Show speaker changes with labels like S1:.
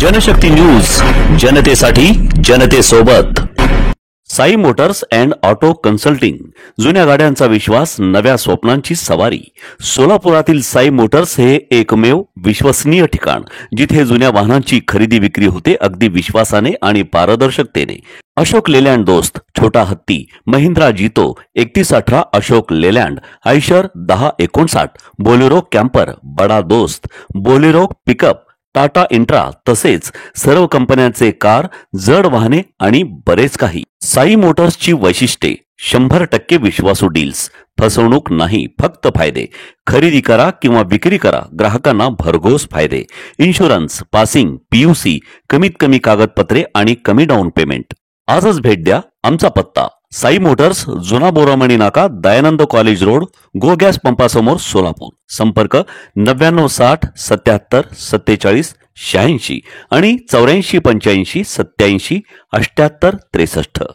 S1: Janshakti news, जनतेसाठी जनतेसोबत। Sai Motors and auto consulting, जुन्या गाड्यांचा विश्वास, नव्या स्वप्नांची सवारी। सोलापुरातील साई मोटर्स हे एकमेव विश्वसनीय ठिकाण जिथे जुन्या वाहनांची खरेदी विक्री होते अगदी विश्वासाने आणि पारदर्शकतेने। अशोक लेलँड दोस्त, छोटा हत्ती, महिंद्रा जीतो 3118, Ashok Leyland, Eicher 1059, Bolero camper, बडा दोस्त, बोलेरो पिकअप, टाटा इंट्रा तसेच सर्व कंपन्यांचे कार, जड वाहने आणि बरेच काही। साई मोटर्सची वैशिष्ट्ये: 100% विश्वासू डील्स, फसवणूक नाही, फक्त फायदे। खरेदी करा किंवा विक्री करा, ग्राहकांना भरघोस फायदे। इन्शुरन्स, पासिंग, पीयूसी, कमीत कमी कागदपत्रे आणि कमी डाऊन पेमेंट। आजच भेट द्या। आमचा पत्ता: साई मोटर्स, जुना बोरामणी नाका, दयानंद कॉलेज रोड, गो गॅस पंपासमोर, सोलापूर। संपर्क 9960 77 47 86 आणि 84 85 87 78 63।